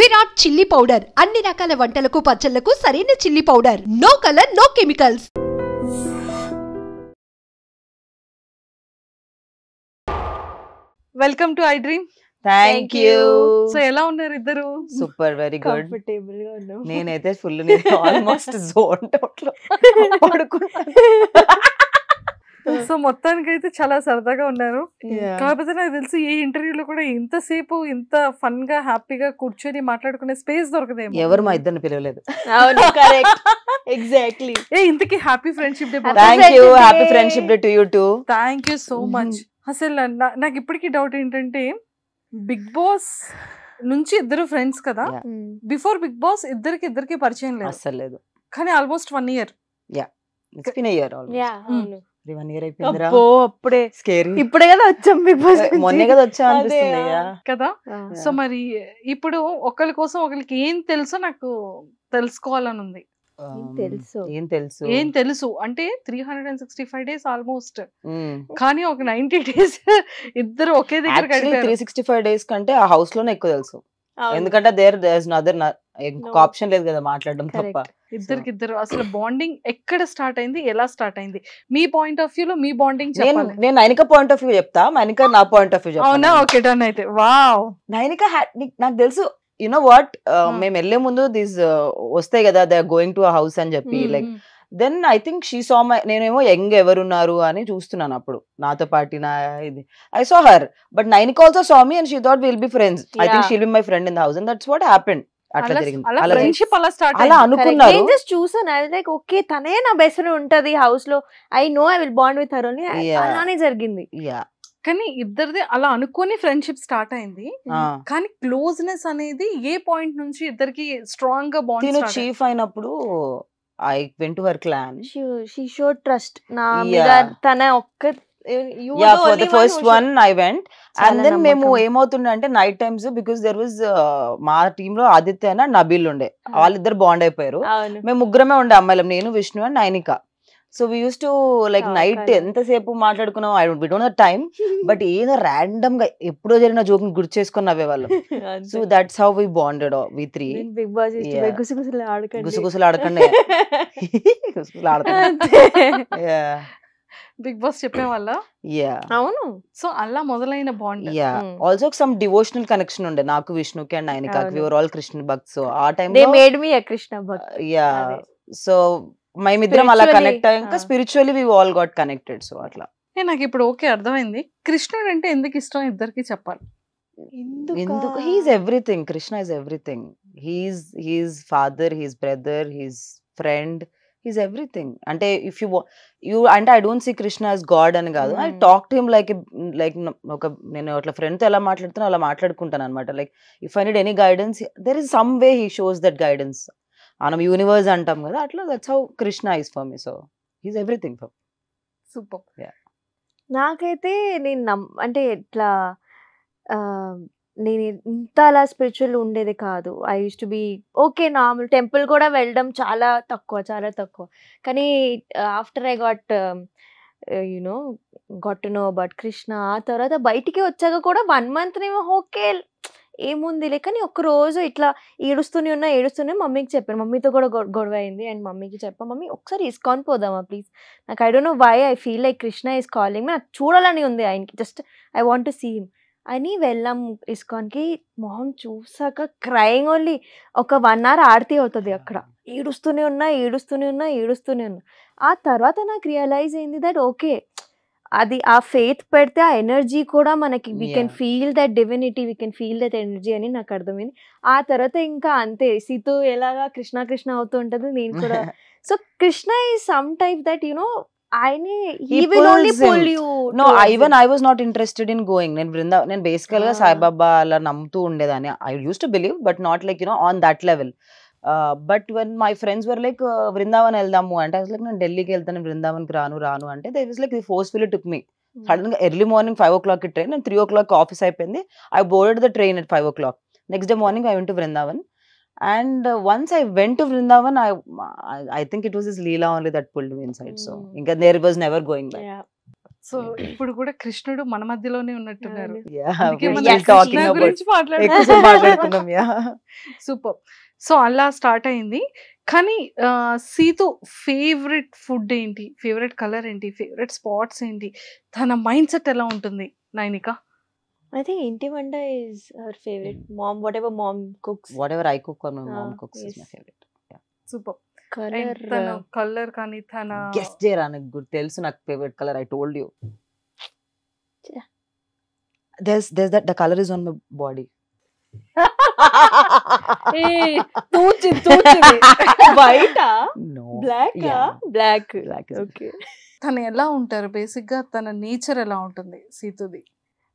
Virat chilli powder అన్ని రకాల వంటలకు పచ్చళ్లకు సరైన chilli powder. No colour, no chemicals. Welcome to iDream. Thank you. So ఎలా ఉన్నారు ఇద్దరు? Super, very good. కంఫర్టబుల్ గా ఉన్నాం. నేనైతే ఫుల్ ఆల్మోస్ట్ జోన్ అవుట్ లో పడుకున్నాను. సో మొత్తానికి అయితే చాలా సరదాగా ఉన్నారు. Yeah. కాకపోతే నాకు తెలిసి ఏ ఇంటర్వ్యూలో కూడా ఇంతసేపు ఇంత ఫన్ గా హ్యాపీగా కూర్చొని మాట్లాడుకునే స్పేస్ దొరకదేమో. ఎవరు మా ఇద్దరిని పిలవలేదు. అవును, కరెక్ట్, ఎగ్జాక్ట్లీ. ఇంతకీ happy friendship day. Thank you. Happy friendship day to you two. Thank you so much. అసలు నాకు ఇప్పటికీ డౌట్ ఏంటంటే, బిగ్ బాస్ నుంచి ఇద్దరు ఫ్రెండ్స్ కదా, బిఫోర్ బిగ్ బాస్ ఇద్దరికి పరిచయం లేదు అస్సలు లేదు. కానీ almost 1 year. It's been a year almost. 1 year అయిపోయిందిరా. అబ్బో, అప్పుడే స్కేరీ. ఇప్పుడే కదా వచ్చాం బిగ్ బాస్. మొన్నే కదా వచ్చా అనిపిస్తుంది. కదా. సో మరి ఇప్పుడు ఒకరి కోసం ఒకరికి ఏం తెలుసో నాకు తెలుసుకోవాలని ఉంది. ఏం తెలుసు అంటే 365 days ఆల్మోస్ట్, కానీ ఒక 90 days ఇద్దరు ఒకే దగ్గర గడిపారు. 365 days కంటే ఆ హౌస్ లోనే ఎక్కువ తెలుసు. ఎందుకంటే దేర్ ఇస్ నదర్ ఇంకొక ఆప్షన్ లేదు కదా మాట్లాడడం తప్ప. ఇద్దరు అసలు బాండింగ్ ఎక్కడ స్టార్ట్ అయింది, ఎలా స్టార్ట్ అయింది, మీ పాయింట్ ఆఫ్ వ్యూ లో మీ బాండింగ్ చెప్పాలి. నేను నైనిక పాయింట్ ఆఫ్ వ్యూ చెప్తా, నైనిక నా పాయింట్ ఆఫ్ వ్యూ చెప్తా. అవునా? ఓకే, డన్ అయితే. వావ్. నైనిక నాకు తెలుసు. యు నో వాట్, మేము వెళ్లే ముందు దీస్ వస్తాయి కదా, they are going to a house అని చెప్పి, like then I think she saw my, నేనేమో యంగ్ ఎవరున్నారు అని చూస్తున్నాను అప్పుడు నాతో పాటు. ఇది I saw her, but Nainika also saw me and she thought will be friends. I think she'll be my friend in the house and that's what happened. అట్లా జరిగింది. అలా అనుకున్నారు. నేను జస్ట్ చూసాను, ఐ వాస్ లైక్ ఓకే, తనే నా best friend ఉంటది house లో, I know I will bond with her only. అలానే జరిగింది. కానీ ఇద్దరిది అలా అనుకోని ఫ్రెండ్షిప్ స్టార్ట్ అయింది. కానీ క్లోజ్నెస్ అనేది ఏ పాయింట్ నుంచి ఇద్దరికి స్ట్రాంగ్ గా బాండ్ చీఫ్ అయినప్పుడు I went to her clan. She showed trust నా మీద. తన ఒక్క for the first one I went, and then మేము ఏమవుతుండే అంటే night times, because there was మా టీమ్ లో ఆదిత్య అండ్ నబీల్ ఉండే, వాళ్ళిద్దరు బాండ్ అయిపోయారు. మేము ముగ్గురమే ఉండే అమ్మాయిలం, నేను, Vishnu and Nainika. So we use to like night ఎంతసేపు మాట్లాడుకున్నాం, we don't know time, but ఏదో ర్యాండమ్ గా ఎప్పుడో జరిగిన జోక్ ని గుర్తు చేసుకుని నవ్వేవాళ్ళం. So that's how we bonded we three. Bigg Boss గుసగుసలు ఆడకండి, గుసగుసలు ఆడకండి, గుసగుసలు ఆడకండి. బిగ్ బాస్ చెప్పే వాళ్ళ. అవును. సో అలా మొదలైన bond. Also some devotional connection ఉండే నాకు, విష్ణుకి అండ్ నైనికాకి. We were all Krishna bhakt. So ఆ time they made me a Krishna bhakt. So మేమిద్దరం అలా కనెక్ట్ అయ్యాక spiritually we all got connected. So అట్లా నాకు ఇప్పుడు ఓకే అర్థమైంది. కృష్ణుడు అంటే ఎందుకు ఇష్టం ఇద్దరికి చెప్పాలి. ఎందుకు? He's everything. Krishna is everything. He's father, he's brother, he's friend, he's everything. అంటే ఇఫ్ యూ అంటే I don't see Krishna as God అని కాదు. I talk to him like ఒక, నేను అట్లా ఫ్రెండ్తో ఎలా మాట్లాడుతానో అలా మాట్లాడుకుంటాను అనమాట. Like if I need any guidance, there is some way he shows that guidance. మనం యూనివర్స్ అంటాం కదా, అట్లా that's how Krishna is for me. So he's everything for. Super. నాకైతే నేను అంటే ఇట్లా నేను ఇంత అలా స్పిరిచువల్ ఉండేది కాదు. I use to be okay normal, temple కూడా వెళ్ళడం చాలా తక్కువ. కానీ after I got to know about Krishna, ఆ తర్వాత బయటికి వచ్చాక కూడా 1 month నేమో ఓకే ఏముందిలే. కానీ ఒక్కరోజు ఇట్లా ఏడుస్తూనే మమ్మీకి చెప్పాను. మమ్మీతో కూడా గొడవ అయింది అండ్ మమ్మీకి చెప్పా, మమ్మీ ఒకసారి ఇస్కాన్ పోదామా ప్లీజ్, నాకు I don't know why I feel like Krishna is calling me, నాకు చూడాలని ఉంది ఆయనకి, just I want to see him అని వెళ్ళాం ఇస్కాన్కి. మొహం చూసాక క్రైయింగ్ ఓన్లీ. ఒక 1 hour ఆరతి అవుతుంది అక్కడ, ఏడుస్తూనే ఉన్నా. ఆ తర్వాత నాకు రియలైజ్ అయింది దట్ ఓకే, అది ఆ ఫెయిత్ పెడితే ఆ ఎనర్జీ కూడా మనకి, we can feel that divinity, we can feel that energy అని నాకు అర్థమైంది. ఆ తర్వాత ఇంకా అంతే, సీతు ఎలాగా కృష్ణ అవుతూ ఉంటుంది, నేను కూడా. So Krishna is some type that he will only pull you. No, even I was not interested in going. నేను బేసికల్ గా సాయిబాబా అలా నమ్ముతూ ఉండేదాన్ని. I used to believe, but not like on that level. But when my friends were like Vrindavan వెళ్దాము అంటే, I was like నేను ఢిల్లీకి వెళ్తాను, వృందావన్కి రాను అంటే, they was like they forcefully took me. Sudden గా ఎర్లీ మార్నింగ్ 5 o'clock కి ట్రైన్, 3 o'clock ఆఫీస్ అయిపోయింది. I boarded the train at 5 o'clock. Next day morning I went to Vrindavan. And once I went to Vrindavan, I think it was his Leela only that pulled me inside. So there was never going back. So ఇప్పుడు కూడా కృష్ణుడు మన మధ్యలోనే ఉన్నట్టున్నారు. Yeah, అందుకే we're మనం still Krishna talking about గురించి ఎక్కువసేపు మాట్లాడుతున్నాం. Yeah. సూపర్. సో అలా స్టార్ట్ అయింది. కానీ సీతు ఫేవరెట్ ఫుడ్ ఏంటి, ఫేవరెట్ కలర్ ఏంటి, ఫేవరెట్ స్పాట్స్ ఏంటి, తన మైండ్ సెట్ ఎలా ఉంటుంది నైనిక? I think ఇంటి వంట is her favorite. Mom, whatever mom cooks. Whatever I cook or my mom cooks is my Yes. favorite. Super. Color. తన కలర్ కానీ తన గెస్ చేయరా, నాకు గుర్తు తెలుసు నాకు favourite colour. I told you. Yeah. There's that the color is on my body. White ఆ? No. Black ఆ? Yeah. Black. Black is Okay. తను ఎలా ఉంటారు బేసిక్ గా, తన నేచర్ ఎలా ఉంటుంది సీతుది?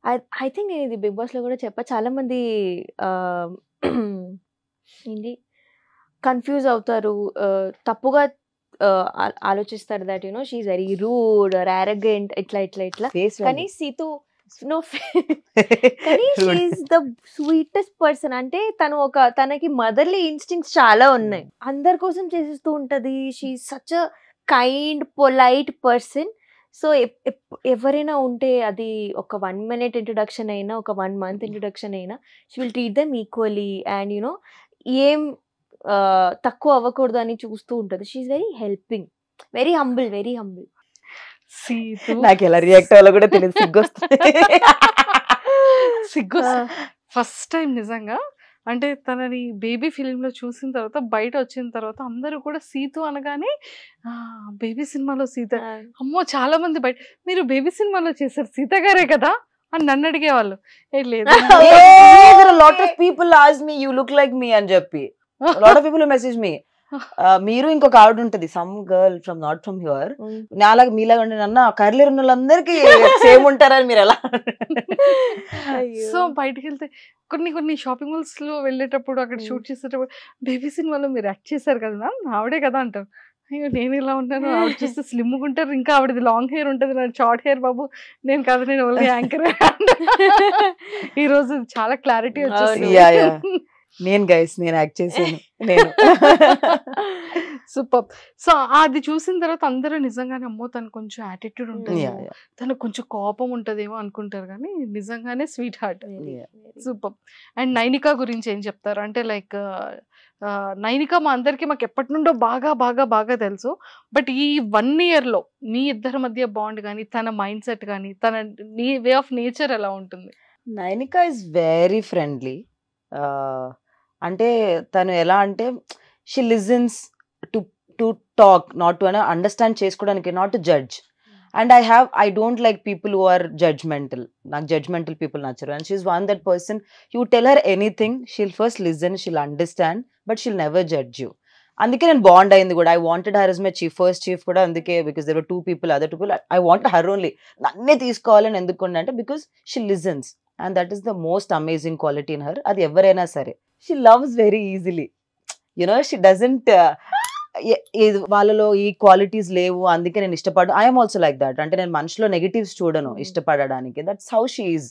ఐ థింక్ నేను ఇది బిగ్ బాస్ లో కూడా చెప్పా, చాలా మంది ఏంటి కన్ఫ్యూజ్ అవుతారు, తప్పుగా ఆలోచిస్తారు that you know she's very rude or arrogant ఇట్లా ఇట్లా ఇట్లా. Face కానీ value. సీతు నో కానీ షీఈ్ ద స్వీటెస్ట్ పర్సన్. అంటే తనకి మదర్లీ ఇన్స్టింక్ట్స్ చాలా ఉన్నాయి, అందరి కోసం చేసేస్తూ ఉంటది. She such a kind polite person. So ఎవరైనా ఉంటే అది ఒక 1 minute ఇంట్రొడక్షన్ అయినా ఒక 1 month ఇంట్రొడక్షన్ అయినా she will treat them equally and you know ఏం తక్కువ అవ్వకూడదు అని చూస్తూ ఉంటుంది. She very helping, very humble, very humble. Seethu నాకు ఎలా రియాక్ట్ అవ్వాలో కూడా తెలియదు, సిగ్గొస్తుంది. సిగ్గు ఫస్ట్ టైం నిజంగా. అంటే తనని బేబీ ఫిలిం లో చూసిన తర్వాత, బయట వచ్చిన తర్వాత అందరూ కూడా సీతు అనగానే బేబీ సినిమాలో సీత, అమ్మో చాలా మంది బయట మీరు బేబీ సినిమాలో చేశారు సీత గారే కదా అని నన్ను అడిగేవాళ్ళు. ఏ లేదు There are a lot of people ask me, you look like me అని చెప్పి. A lot of people who message me. మీరు ఇంకొక ఆవిడ ఉంటది, some girl from not from here, నాలాగా మీలాగా ఉండే అన్న కర్లీ ఉన్న వాళ్ళందరికీ సేమ్ ఉంటారని మీరు ఎలా? సో బయటకు వెళ్తే కొన్ని షాపింగ్ మాల్స్ లో వెళ్ళేటప్పుడు అక్కడ షూట్ చేసేటప్పుడు బేబీ సినిమాలో మీరు యాక్ట్ చేశారు కదా మ్యామ్, ఆవిడే కదా అంటారు. అయ్యో నేను ఇలా ఉంటాను, ఆవిడ చూస్తే స్లిమ్గా ఉంటారు, ఇంకా ఆవిడది లాంగ్ హెయిర్ ఉంటుంది, నాకు షార్ట్ హెయిర్ బాబు, నేను కాదు నేను ఓన్లీ యాంకర్. ఈ రోజు చాలా క్లారిటీ వచ్చేసింది. నేను గైస్ నేను యాక్ట్ చేశాను నేను. సూపర్. సో అది చూసిన తర్వాత అందరూ నిజంగానే అమ్మో తను కొంచెం యాటిట్యూడ్ ఉంటుంది, తనకు కొంచెం కోపం ఉంటదేమో అనుకుంటారు, కానీ నిజంగానే sweet heart. Super. And Nainika గురించి ఏం చెప్తారు? అంటే లైక్ నైనిక మా అందరికి మాకు ఎప్పటి నుండో బాగా బాగా బాగా తెలుసు, బట్ ఈ 1 year లో మీ ఇద్దరి మధ్య బాండ్ కానీ తన మైండ్ సెట్ కానీ తన వే ఆఫ్ నేచర్ ఎలా ఉంటుంది? Nainika is very friendly. అంటే తను ఎలా అంటే she listens to talk, not to understand చేసుకోవడానికి, not to judge. And I don't like people who are judgmental. నాకు judgmental people నచ్చరు. And she's one that person, you tell her anything, she'll first listen, she'll understand, but she'll never judge you. అందుకే నేను bond అయింది కూడా. I wanted her as my first chief కూడా అందుకే, because there were 2 people, other 2 people, I wanted her only. నన్నే తీసుకోవాలని ఎందుకుంటే అంటే because she listens, and that is the most amazing quality in her. అది ఎవరైనా సరే, she loves very easily, you know, she doesn't వాళ్ళలో ఈ క్వాలిటీస్ లేవు అందుకే నేను ఇష్టపడు. I'm also like that. అంటే నేను మనిషిలో నెగిటివ్స్ చూడను ఇష్టపడడానికి. That's how she is.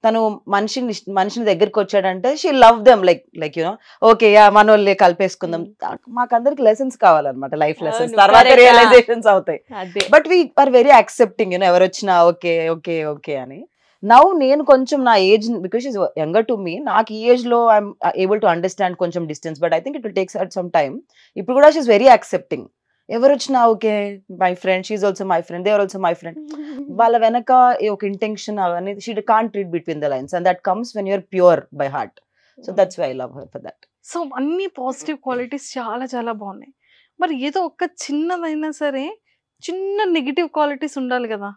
తను మనిషిని దగ్గరికి వచ్చాడంటే she love them like you know okay మన వాళ్ళే కలిపేసుకుందాం. మాకందరికి లెసన్స్ కావాలన్నమాట, లైఫ్ లెసన్స్, తర్వాత రియలైజేషన్స్ అవుతాయి. But we are very accepting, you know ఎవరు వచ్చినా ఓకే ఓకే ఓకే అని. నౌ నేను కొంచెం నా age, because is younger to me, నాకు ఈ ఏజ్ లో ఐఎమ్ ఏబుల్ టు అండర్స్టాండ్ కొంచెం distance, but I think it will takes at some time. ఇప్పుడు కూడా షీఈ్ వెరీ యాక్సెప్టింగ్. ఎవరు వచ్చినా okay my friend, she's also my friend, they are also my friend. వాళ్ళ వెనక ఒక ఇంటెన్షన్ అవన్నీ she can't read between the lines, and that comes when you're pure by heart. So that's why I love her for that. So అన్ని positive qualities చాలా చాలా బాగున్నాయి. మరి ఏదో ఒక చిన్నదైనా సరే చిన్న నెగిటివ్ క్వాలిటీస్ ఉండాలి కదా?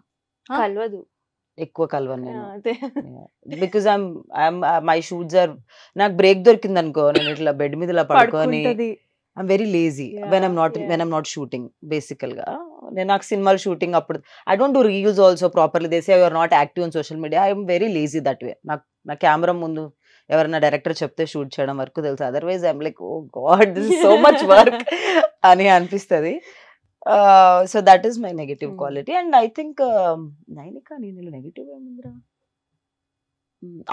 కలవదు, ఎక్కువ కలవను నేను. బికాజ్ మై షూట్స్ ఆర్, నాకు బ్రేక్ దొరికింది అనుకో, నేను ఇట్లా బెడ్ మీద ఇలా పడుకొని I'm very lazy when I'm not shooting. బేసికల్ గా నేను నాకు సినిమాలు షూటింగ్ అప్పుడు I don't do reels also properly. They say you are not active on social media. I'm very lazy that way. నాకు నా కెమెరా ముందు ఎవరైనా డైరెక్టర్ చెప్తే షూట్ చేయడం వరకు తెలుసు, otherwise I'm like oh god this is so much work అని అనిపిస్తుంది. So that is my negative quality. And I think Nainika నేను నెగటివ్ ఏముందిరా,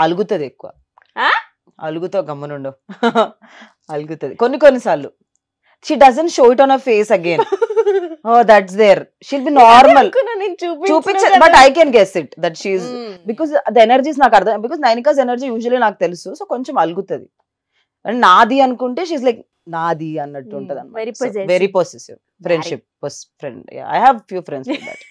అలుగుతుంది ఎక్కువ. అలుగుతావు గమ్మునుండు అలుగుతుంది కొన్నిసార్లు. She doesn't show it on her face again. Oh, that's there. She'll be normal. నేను చూపించ but I can guess it that she's because the energies నాకు అర్థం బికాస్ నైనికాస్ ఎనర్జీ యూజువల్లీ నాకు తెలుసు సో కొంచెం అలుగుతుంది అండ్ నాది అనుకుంటే షీఈస్ లైక్ నాది అన్నట్టు ఉంటది అనమాట very possessive friendship friend I have few friends like that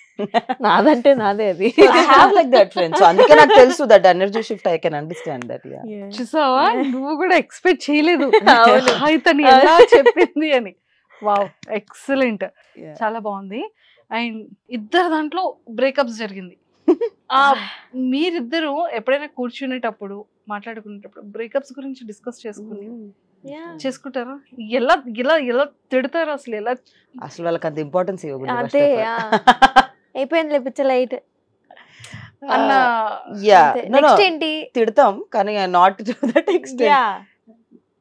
నాదంటే నాదే అది I have like that friend. So అందుకే నాకు తెలుసు that energy shift I can understand that. Yeah. చూసావా నువ్వు కూడా ఎక్స్పెక్ట్ చేయలేదు అవును. తను ఎలా చెప్పింది అని. Wow excellent, Yeah. చాలా బాగుంది. అండ్ ఇద్దరు దాంట్లో బ్రేకప్స్ జరిగింది. ఆ మీరిద్దరు ఎప్పుడైనా కూర్చునేటప్పుడు మాట్లాడుకునేటప్పుడు బ్రేకప్స్ గురించి డిస్కస్ చేసుకుంటారా? ఎలా ఎలా ఎలా తిడతారు అసలు? ఎలా అసలు వాళ్ళకి అంత ఇంపార్టెన్స్ ఇవ్వకూడదు అంతే అయిపోయింది లేపించ లైట్ అన్న నెక్స్ట్ ఏంటి తిడతాం కానీ నాట్ టు దట్ ఎక్స్టెంట్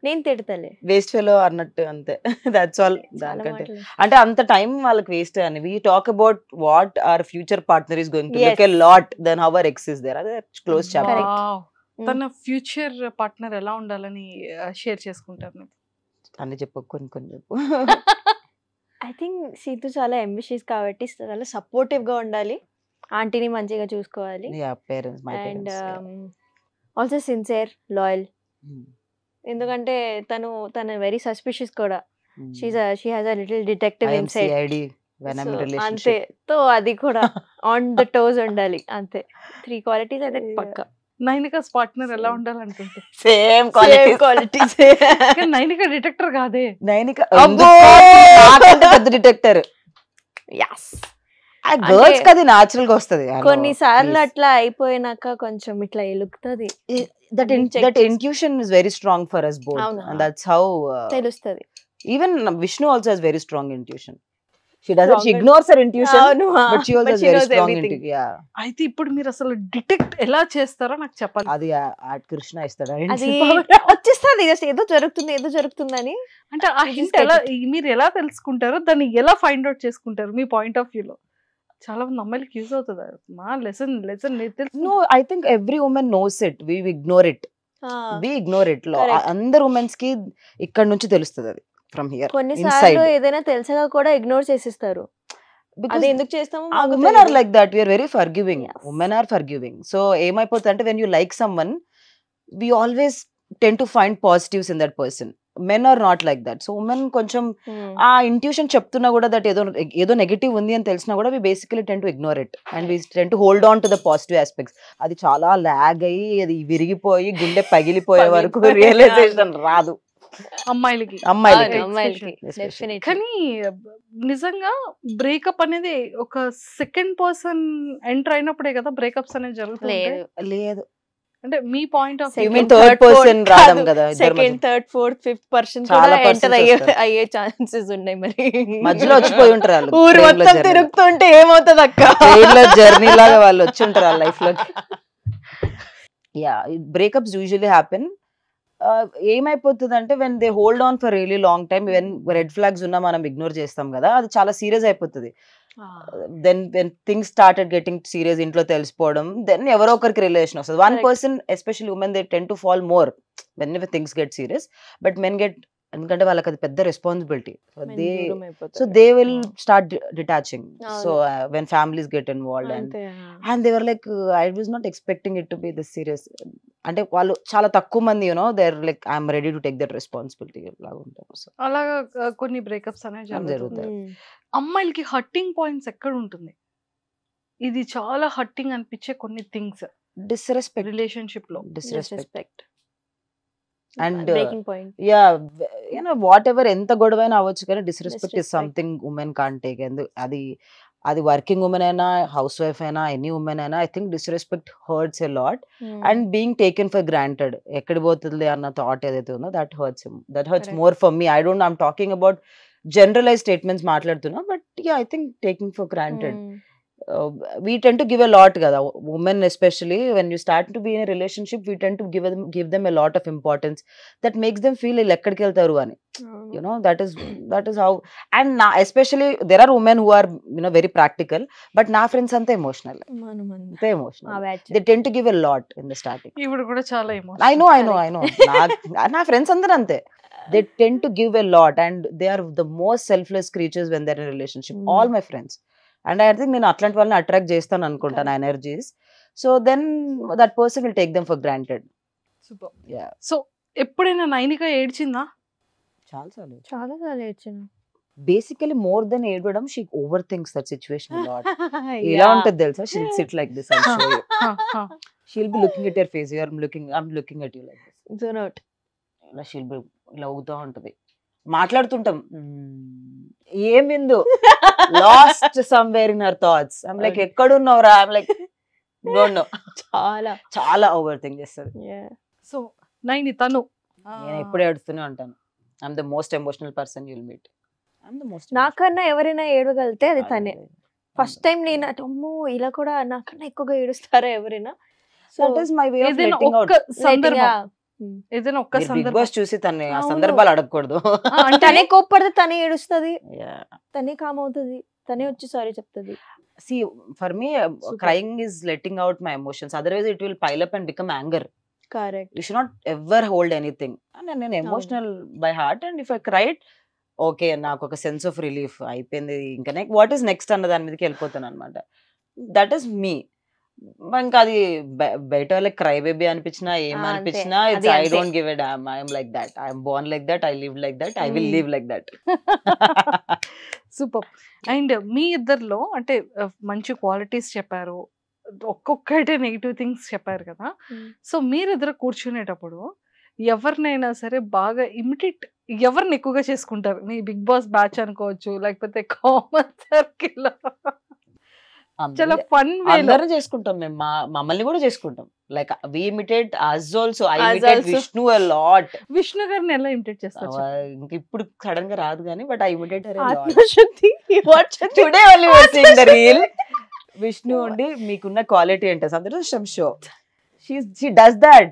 నేను తిడతలే వేస్ట్ ఫెలో అన్నట్టు అంతే దట్స్ ఆల్. దానికంటే అంటే అంత టైం వాళ్ళకి వేస్ట్ అని we talk about what our future partner is going to look a lot then our ex is there. అదే క్లోజ్ చాప్టర్. తన ఫ్యూచర్ పార్ట్నర్ ఎలా ఉండాలని షేర్ చేసుకుంటారు? అన్ని చెప్పు కొన్ని చెప్పు. ఐ థింక్ సీతు చాలా అంబిషియస్ కాబట్టి చాలా సపోర్టివ్ గా ఉండాలి, ఆంటీని మంచిగా చూసుకోవాలి, అండ్ ఆల్సో సిన్సియర్ లాయల్. ఎందుకంటే తను వెరీ సస్పిషియస్ కూడా. She has a little detective inside. అంతే తో అది కూడా ఆన్ ద టోస్ ఉండాలి. అంతే 3 క్వాలిటీస్ అయితే పక్కా. నైనికాస్ పార్ట్నర్ ఎలా ఉండాలనుకుంటే సేమ్ క్వాలిటీస్. నైనికా డిటెక్టర్ కాదే. నైనికా పెద్ద డిటెక్టర్. గర్ల్స్ కి అది నాచురల్ గా వస్తది. కొన్నిసార్లు అట్లా అయిపోయినాక కొంచెం ఇట్లా ఎలుగుతుంది. that intuition is very strong for us both. And that's how తెలుస్తది. Even Vishnu also has very strong intuition. She ignores her intuition, but she also has very strong intuition. Yeah. అయితే ఇప్పుడు మీరు అసలు డిటెక్ట్ ఎలా చేస్తారో నాకు చెప్పాలి. అది కృష్ణ ఇస్తాడా? అది వచ్చేస్తుంది జస్ట్ ఏదో జరుగుతుందని. అంటే ఆ హింట్ ఎలా మీరు ఎలా తెలుసుకుంటారో, దాన్ని ఎలా ఫైండ్ అవుట్ చేసుకుంటారు మీ పాయింట్ ఆఫ్ వ్యూ లో? చాలా మంది అమ్మాయిలకి యూజ్ అవుతుంది మా lesson. No, I think every woman knows it. We ignore it. అందరు ఉమెన్స్ కి ఇక్కడ నుంచి తెలుస్తుంది అది ఫ్రమ్ హియర్. కొన్నిసార్లు ఏదైనా తెలుసగా కూడా ఇగ్నోర్ చేసేస్తారు. అది ఎందుకు చేస్తాము? women are like that. We are very forgiving. Women are forgiving. So ఏమైపోతుంది అంటే when you like someone, we always tend to find positives in that person. Men are not like that. So women కొంచెం ఆ intuition చెప్తున్నా కూడా that ఏదో negative ఉంది అని తెలిసినా కూడా we basically tend to ignore it and we tend to hold on to the positive aspects. అది చాలా లాగ్ అయ్యి అది విరిగిపోయి గుండె పగిలిపోయే వరకు రియలైజేషన్ రాదు అమ్మాయిలకి. కానీ నిజంగా బ్రేకప్ అనేది ఒక సెకండ్ పర్సన్ ఎంటర్ అయినప్పుడే కదా బ్రేకప్స్ అనేది జరుగుతుంది. లేదు అంటే మీ point of view third person రావడం కదా. Second third fourth fifth person కూడా ఎంటర్ అయ్యే ఛాన్సెస్ ఉన్నాయి. మరి మధ్యలో వచ్చిపోయి ఉంటారు వాళ్ళు. ఊరు మొత్తం తిరుగుతుంటే ఏమవుతుంది అక్క? జర్నీ లాగా వాళ్ళు వచ్చి ఉంటారు వాళ్ళ లైఫ్ లోకి. Yeah, breakups usually happen. ఏమైపోతుంది అంటే when they hold on for really long time, when red flags ఉన్నా మనం ఇగ్నోర్ చేస్తాం కదా, అది చాలా సీరియస్ అయిపోతుంది. Then when things started getting serious, ఇంట్లో తెలిసిపోవడం, దెన్ ఎవరో ఒకరికి రిలేషన్ వస్తుంది. One person especially women they tend to fall more whenever things get serious. But men get, ఎందుకంటే వాళ్ళకి అది పెద్ద responsibility. So they will start detaching. So when families get involved and they were like I was not expecting it to be this serious. అంటే వాళ్ళు చాలా తక్కువ మంది they are like I'm ready to take that responsibility లాగా ఉంటారు. So అలాగా కొన్ని breakups అనేవి జరుగుతాయి. అమ్మాయిలకి హట్టింగ్ పాయింట్స్ ఎక్కడ ఉంటుంది? ఇది చాలా హట్టింగ్ అనిపించే కొన్ని థింగ్స్ డిస్రెస్పెక్ట్ రిలేషన్షిప్ లో. Disrespect and yeah, whatever ఎంత గొడవైనా అవ్వచ్చు కానీ disrespect is something women can't take. అది వర్కింగ్ ఉమెన్ అయినా, హౌస్ వైఫ్ అయినా, ఎనీ ఉమెన్ అయినా, I think disrespect hurts a lot. And being taken for granted, ఎక్కడ పోతుంది అన్న థాట్ ఏదైతే ఉందో that hurts more for me. I'm talking about generalized statements మాట్లాడుతున్నా, but yeah I think taking for granted. We tend to give a lot kada, women especially when you start to be in a relationship, we tend to give them a lot of importance that makes them feel ekkadiki veltaru ani, you know, that is how. And especially there are women who are, you know, very practical, but na friends ante emotional, they tend to give a lot in the starting. ఇప్పుడు కూడా చాలా emotional. I know na friends అందరూ అంతే. they tend to give a lot and they are the most selfless creatures when they're in a relationship. All my friends. And I think నేను అట్లాంటి వాళ్ళని attract చేస్తాను అనుకుంటాను energies. So then that person will take them for granted. Super. Yeah. So ఎప్పుడైనా నైనిక ఏడ్చిందా? చాలా సార్లు ఏడ్చిన. బేసికలీ మోర్ దెన్ ఏడవడం she overthinks that situation lot. ఎలా ఉంటుంది తెలుసా? She'll sit like this and show you. She'll be looking at your face, you are looking, I am looking at you like this. Zone out. ఇలా she'll be ఇలా ఊగుతూ ఉంటది. మాట్లాడుతుంటాం, ఏమిందు last somewhere in her thoughts. I'm like ఎక్కడున్నావురా? I'm like don't know. చాలా over think చేస్తుంది. సో నైని తను నేను ఎప్పుడు ఏడుస్తూనే ఉంటాను. I'm the most emotional person you'll meet. నాకన్నా ఎవరైనా ఏడవగలితే అది తనే. ఫస్ట్ టైం నేను అమ్మో ఇలా కూడా నాకన్నా ఎక్కువగా ఏడుస్తారా ఎవరైనా? That is my way of ఏదైనా లెట్టింగ్ అవుట్. ఒక్క సందర్భం, ఏదైనా ఒక్క బిగ్ సందర్భం బాస్ చూసి తను ఆ అవును. సందర్భాలు అడగకూడదు. అంటే తనే కోప్పడితే తనే ఏడుస్తుంది, Yeah. తనే కామ్ అవుతుంది, తనే వచ్చి సారీ చెప్తుంది. See, for me, crying is letting out my emotions. Otherwise, it will pile up and become anger. Correct. You should not ever hold anything. And నేను emotional by heart, and if I cried, okay, నాకు ఒక sense of relief అయిపోయింది. ఇంకా what is next అన్న దాని మీదకి వెళ్ళిపోతాను అనమాట. That is me. ఇంకా అది బయట వాళ్ళకి క్రై బేబీ అనిపించినా ఏమనిపించినా it's I don't give a damn. I'm like that, I'm born like that, I live like that, I will live like that. Super. And మీ ఇద్దరిలో అంటే మంచి క్వాలిటీస్ చెప్పారు, ఒక్కొక్కటే నెగిటివ్ థింగ్స్ చెప్పారు కదా. సో మీరిద్దరు కూర్చునేటప్పుడు ఎవరినైనా సరే బాగా ఇమిటేట్ ఎవరిని ఎక్కువగా చేసుకుంటారు? మీ బిగ్ బాస్ బ్యాచ్ అనుకోవచ్చు, లేకపోతే కామన్ సర్కిల్, చాలా ఫన్ వేలో అందరూ చేసుకుంటాం మేము. మమ్మల్ని కూడా చేసుకుంటాం. Like we imitate us also. I imitate Vishnu a lot. Vishnu గారిని ఎలా ఇమిటేట్ చేస్తారు? ఇంక ఇప్పుడు సడన్ గా రాదు కానీ but I imitate her a lot. ఆత్మశుద్ధి. Today only we are seeing the reel. Vishnu ఉండి మీకున్న క్వాలిటీ అంటే సందర్శం షో. She does that.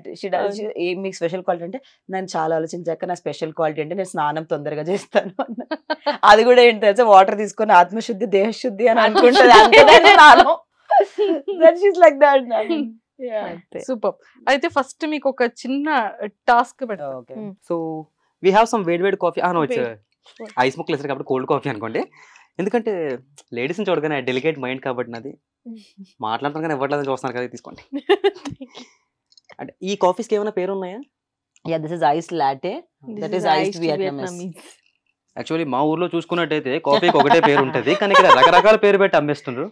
మీకు స్పెషల్ క్వాలిటీ అంటే నేను చాలా ఆలోచించాక నా స్పెషల్ క్వాలిటీ అంటే నేను స్నానం తొందరగా చేస్తాను. అది కూడా ఏంటి తెలుసా? వాటర్ తీసుకొని ఆత్మశుద్ధి దేహశుద్ధి అని అనుకుంటుంది. సూపర్. అయితే ఫస్ట్ మీకు ఒక చిన్న టాస్క్ పెడతా. సో వీ హ్యావ్ సమ్ వేడి కాఫీ. నో, ఇట్స్ ఐస్ ముక్కలు వేసారు కాబట్టి కోల్డ్ కాఫీ అనుకోండి. ఎందుకంటే లేడీస్ని చూడగానే డెలికేట్ మైండ్ కాబట్టి నాది, మాట్లాడతాను కానీ ఇవ్వట్లేదు చూస్తాను కదా, తీసుకోండి. అంటే ఈ కాఫీస్కి ఏమైనా పేరు ఉన్నాయా? Yeah, this is iced latte. That is iced Vietnamese. Actually మా ఊర్లో చూసుకున్నట్టయితే కాఫీకి ఒకటే పేరు ఉంటుంది, కానీ ఇక్కడ రకరకాల పేరు పెట్టి అమ్మేస్తుండ్రు.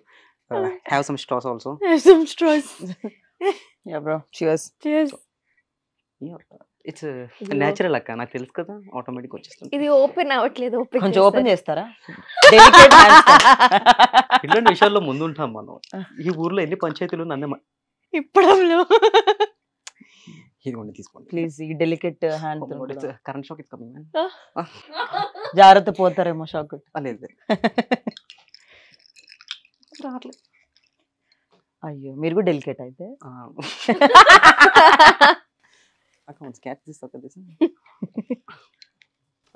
Have some straws also. Some straws. Yeah bro, cheers. Cheers. It's natural అక్క, నాకు తెలుసు కదా, ఆటోమేటిక్ వచ్చేస్తుంది. ఇది ఓపెన్ అవ్వట్లేదు. కొంచెం ఓపెన్ చేస్తారా? Delicate hands. ఇట్లాంటి విషయాల్లో ముందుంటాం మనం. ఈ ఊర్లో ఎన్ని పంచాయతీలు నన్నే ఇప్పడంలో. ఇదిగోండి తీసుకోండి ప్లీజ్. ఈ delicate hand current shock is coming. జాగ్రత్త, పోతారేమో షాక్. లేదు రావట్లేదు. అయ్యో, మీరు కూడా డెలికేట్ అయితే. అకౌంట్స్ క్యాచ్ దిస్ అక్క దిస్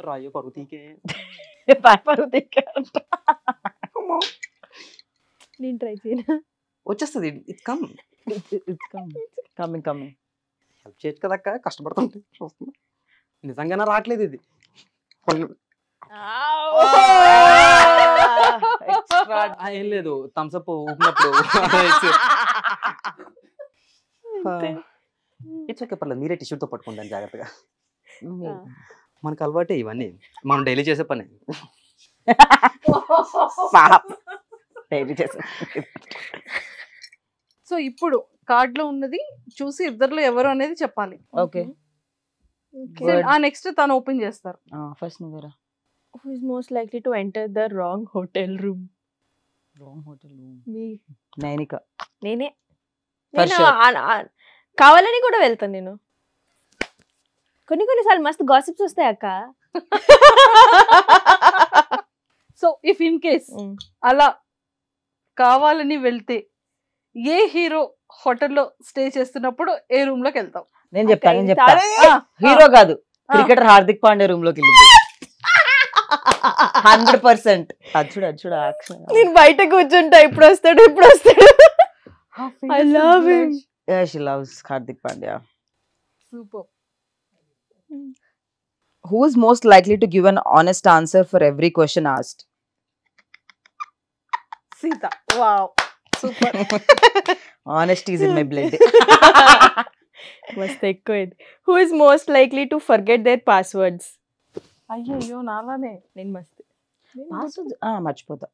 రాయో పరుతీకే నేను ట్రై చేయను. వచ్చేస్తుంది. It's come. Coming coming. Help చేయొచ్చు కదా అక్క, కష్టపడుతుంది. చూస్తున్నా నిజంగానే రావట్లేదు ఇది. ఏం లేదు, థమ్స్అప్ ఊపినప్పుడు ఇట్స్ ఓకే, పర్లేదు. మీరే టిష్యూతో పట్టుకుంటాను జాగ్రత్తగా. మనకు అలవాటే ఇవన్నీ, మనం డైలీ చేసే పని. సో ఇప్పుడు కార్డ్ లో ఉన్నది చూసి ఇద్దరులో ఎవరు అనేది చెప్పాలి. ఓకే. ఆ నెక్స్ట్ తను ఓపెన్ చేస్తారు. ఫస్ట్ నువ్వేరా. Who is most likely to enter the wrong hotel room? Wrong hotel room. Me. Nainika. నేనే. For నేను sure. కావాలని కూడా వెళ్తాను నేను. కొన్నిసార్లు మస్తు గాసిప్స్ వస్తాయి అక్క. సో ఇఫ్ ఇన్ కేస్ అలా కావాలని వెళ్తే ఏ హీరో హోటల్లో స్టే చేస్తున్నప్పుడు ఏ రూమ్ లోకి వెళ్తాం? నేను చెప్తా. హీరో కాదు, క్రికెటర్ హార్దిక్ పాండే రూమ్ లోకి వెళ్ళింది 100%. అచ్చుడు యాక్షన్. నేను బయట కూర్చుంటా, ఇప్పుడు వస్తాడు. I love him. Yeah, she loves Hardik Pandya. Super. Who is most likely to give an honest answer for every question asked? Sita. Wow, super. Honesty is in my blood. మస్తు ఎక్కువైంది. Who is most likely to forget their passwords? అయ్యో నాలానే. నేను మస్తు మర్చిపోతా.